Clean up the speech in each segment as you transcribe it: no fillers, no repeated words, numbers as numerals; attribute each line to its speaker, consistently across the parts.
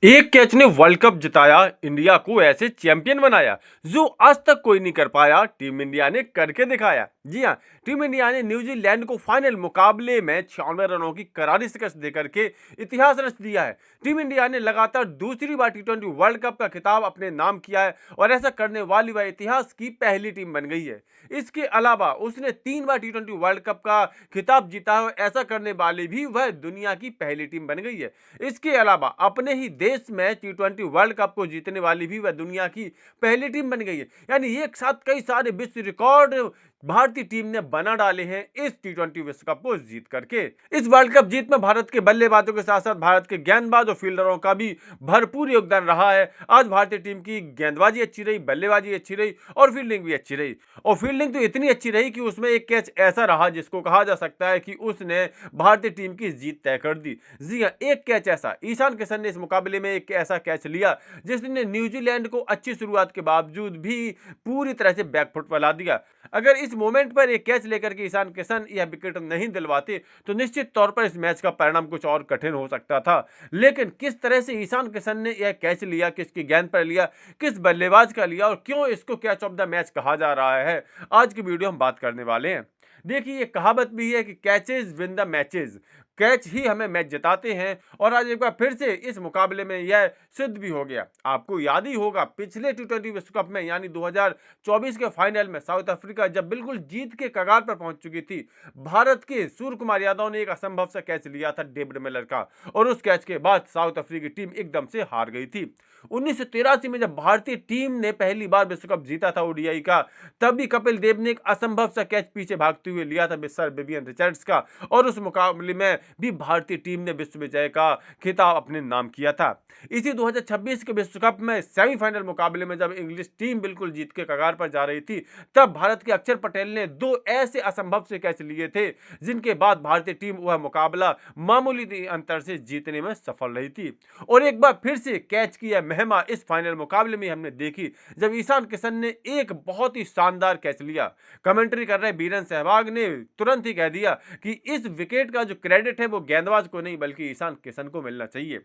Speaker 1: एक कैच ने world cup जिताया, इंडिया को ऐसे चैंपियन बनाया जो आज तक कोई नहीं कर पाया। टीम इंडिया ने करके दिखाया। जी हाँ, टीम इंडिया ने न्यूजीलैंड को फाइनल मुकाबले में 96 रनों की करारी शिकस्त देकर के इतिहास रच दिया है। टीम इंडिया ने लगातार दूसरी बार टी20 वर्ल्ड कप का खिताब अपने नाम किया है और ऐसा करने वाली वह इतिहास की पहली टीम बन गई है। इसके अलावा उसने 3 बार टी20 वर्ल्ड कप का खिताब जीता है और ऐसा करने वाली भी वह दुनिया की पहली टीम बन गई है। इसके अलावा अपने ही देश में टी20 वर्ल्ड कप को जीतने वाली भी वह दुनिया की पहली टीम बन गई है। यानी एक साथ कई सारे विश्व रिकॉर्ड भारतीय टीम ने बना डाले हैं इस टी20 विश्व कप को जीत करके। इस वर्ल्ड कप जीत में भारत के बल्लेबाजों के साथ साथ भारत के गेंदबाज और फील्डरों का भी भरपूर योगदान रहा है। आज भारतीय टीम की गेंदबाजी अच्छी रही, बल्लेबाजी अच्छी रही और फील्डिंग भी अच्छी रही। और फील्डिंग तो इतनी अच्छी रही कि उसमें एक कैच ऐसा रहा जिसको कहा जा सकता है कि उसने भारतीय टीम की जीत तय कर दी। जी हाँ, एक कैच ऐसा ईशान किशन ने इस मुकाबले में एक ऐसा कैच लिया जिसने न्यूजीलैंड को अच्छी शुरुआत के बावजूद भी पूरी तरह से बैकफुट पर ला दिया। अगर इस मोमेंट पर एक कैच लेकर के ईशान किशन यह विकेट नहीं दिलवाते तो निश्चित तौर पर इस मैच का परिणाम कुछ और कठिन हो सकता था। लेकिन किस तरह से ईशान किशन ने यह कैच लिया, किसकी गेंद पर लिया, किस बल्लेबाज का लिया और क्यों इसको कैच ऑफ द मैच कहा जा रहा है, आज की वीडियो हम बात करने वाले हैं। देखिए, ये कहावत भी है कि catches win the matches, catch ही हमें मैच जिताते हैं और आज एक बार फिर से इस मुकाबले में यह सिद्ध भी हो गया। आपको याद ही होगा पिछले टी20 विश्व कप में यानी 2024 के फाइनल में साउथ अफ्रीका जब बिल्कुल जीत के कगार पर पहुंच चुकी थी, भारत के सूर्य कुमार यादव ने एक असंभव सा कैच लिया था डेविड मिलर का और उस कैच के बाद साउथ अफ्रीकी टीम एकदम से हार गई थी। 1983 में जब भारतीय टीम ने पहली बार विश्व कप जीता था ओडीआई का, तब भी कपिल देव ने एक असंभव सा कैच पीछे भागते हुए लिया था सर विवियन रिचर्ड्स का और उस मुकाबले में भी भारतीय टीम ने विश्व विजय का खिताब अपने नाम किया था। इसी 2026 के विश्व कप में सेमीफाइनल मुकाबले में जब इंग्लिश टीम बिल्कुल जीत के कगार पर जा रही थी, तब भारत के अक्षर पटेल ने दो ऐसे असंभव से कैच लिए थे जिनके बाद भारतीय टीम वह मुकाबला मामूली अंतर से जीतने में सफल रही थी। और एक बार फिर से कैच की यह महिमा इस फाइनल मुकाबले में हमने देखी जब ईशान किशन ने एक बहुत ही शानदार कैच लिया। कमेंट्री कर रहे बीरेन सहवाग ने तुरंत ही कह दिया कि इस विकेट का जो क्रेडिट है वो गेंदबाज को नहीं बल्कि ईशान किशन को मिलना चाहिए।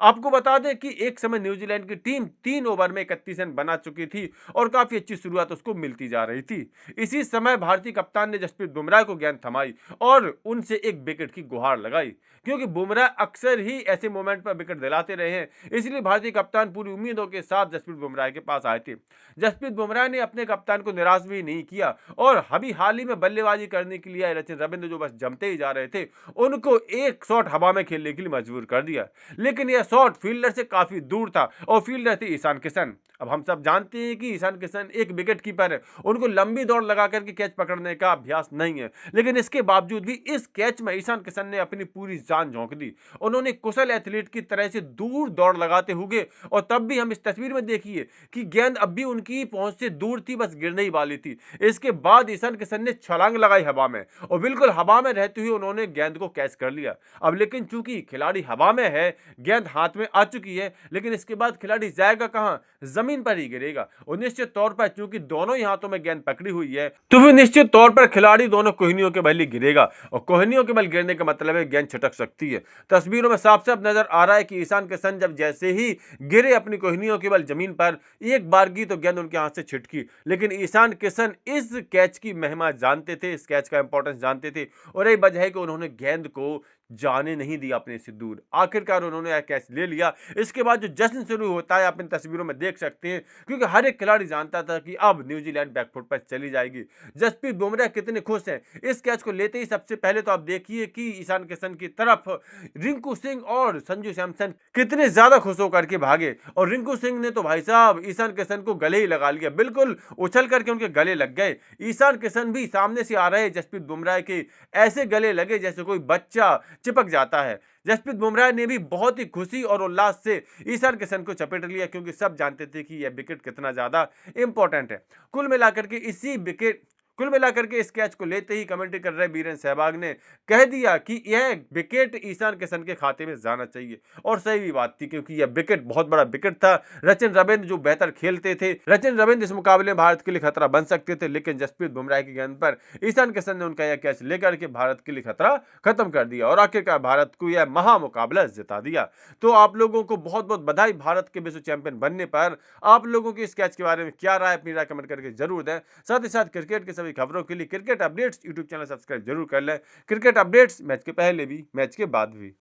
Speaker 1: आपको बता दें कि एक समय न्यूजीलैंड की टीम 3 ओवर में 31 रन बना चुकी थी और काफी अच्छी शुरुआत उसको मिलती जा रही थी। इसी समय भारतीय कप्तान ने जसप्रीत बुमराह को गेंद थमाई और उनसे एक विकेट की गुहार लगाई, क्योंकि बुमराह अक्सर ही ऐसे मोमेंट पर विकेट दिलाते रहे हैं। इसलिए भारतीय कप्तान पूरी उम्मीदों के साथ जसप्रीत बुमराह के पास आए थे। जसप्रीत बुमराह ने अपने कप्तान को निराश भी नहीं किया और अभी हाल ही में बल्लेबाजी करने के लिए रचिन रविंद्र जो बस जमते ही जा रहे थे, उनको एक शॉट हवा में खेलने के लिए मजबूर कर दिया। लेकिन यह शॉट फील्डर से काफी दूर था और फील्डर थे ईशान किशन। अब हम सब जानते हैं कि ईशान किशन एक विकेट कीपर है, उनको लंबी दौड़ लगा करके कैच पकड़ने का अभ्यास नहीं है। लेकिन इसके बावजूद भी इस कैच में ईशान किशन ने अपनी पूरी जान झोंक दी। उन्होंने कुशल एथलीट की तरह से दूर दौड़ लगाते हुए, और तब भी हम इस तस्वीर में देखिए कि गेंद अब भी उनकी पहुंच से दूर थी, बस गिरने ही वाली थी। इसके बाद ईशान किशन ने छलांग लगाई हवा में और बिल्कुल हवा में रहते हुए उन्होंने गेंद को कैच कर लिया। अब लेकिन चूंकि खिलाड़ी हवा में है, गेंद हाथ में आ चुकी है, लेकिन इसके बाद खिलाड़ी जाएगा कहां? जमीन पर ही गिरेगा। और निश्चित तौर पर चूंकि दोनों ही हाथों में गेंद पकड़ी हुई है, तो फिर निश्चित तौर पर खिलाड़ी दोनों कोहनियों के बल ही गिरेगा और कोहनियों के बल गिरने का मतलब है गेंद छिटक सकती है। तस्वीरों में साफ साफ नजर आ रहा है कि ईशान किशन जब जैसे ही गिरे अपनी कोहनियों के बल जमीन पर, एक बार की तो गेंद उनके हाथ से छिटकी। लेकिन ईशान किशन इस कैच की महिमा जानते थे, इस कैच का इंपॉर्टेंस जानते थे और यही वजह है कि उन्होंने गेंद को जाने नहीं दिया अपने से दूर। आखिरकार उन्होंने यह कैच ले लिया। इसके बाद जो जश्न शुरू होता है आप इन तस्वीरों में देख सकते हैं, क्योंकि हर एक खिलाड़ी जानता था कि अब न्यूजीलैंड बैकफुट पर चली जाएगी। जसप्रीत बुमराह कितने खुश हैं इस कैच को लेते ही। सबसे पहले तो आप देखिए कि ईशान किशन की तरफ रिंकू सिंह और संजू सैमसन कितने ज्यादा खुश होकर के भागे और रिंकू सिंह ने तो भाई साहब ईशान किशन को गले ही लगा लिया, बिल्कुल उछल करके उनके गले लग गए। ईशान किशन भी सामने से आ रहे जसप्रीत बुमराह के ऐसे गले लगे जैसे कोई बच्चा चिपक जाता है। जसप्रीत बुमराह ने भी बहुत ही खुशी और उल्लास से ईशान किशन को चपेट लिया, क्योंकि सब जानते थे कि यह विकेट कितना ज्यादा इंपॉर्टेंट है। कुल मिलाकर के इसी विकेट कुल मिलाकर के इस कैच को लेते ही कमेंट्री कर रहे वीरेंद्र सहवाग ने कह दिया कि यह विकेट ईशान किशन के खाते में जाना चाहिए, और सही भी बात थी क्योंकि यह विकेट बहुत बड़ा विकेट था। सचिन रविंद्र जो बेहतर खेलते थे, सचिन रविंद्र इस मुकाबले में भारत के लिए खतरा बन सकते थे, लेकिन जसप्रीत बुमराह की गेंद पर ईशान किशन ने उनका यह कैच लेकर के भारत के लिए खतरा खत्म कर दिया और आखिरकार भारत को यह महामुकाबला जिता दिया। तो आप लोगों को बहुत बहुत बधाई भारत के विश्व चैंपियन बनने पर। आप लोगों की इस कैच के बारे में क्या राय, अपनी राय कमेंट करके जरूर दें। साथ ही साथ क्रिकेट की सभी खबरों के लिए cricket updates YouTube channel subscribe जरूर कर लें। क्रिकेट अपडेट्स मैच के पहले भी, मैच के बाद भी।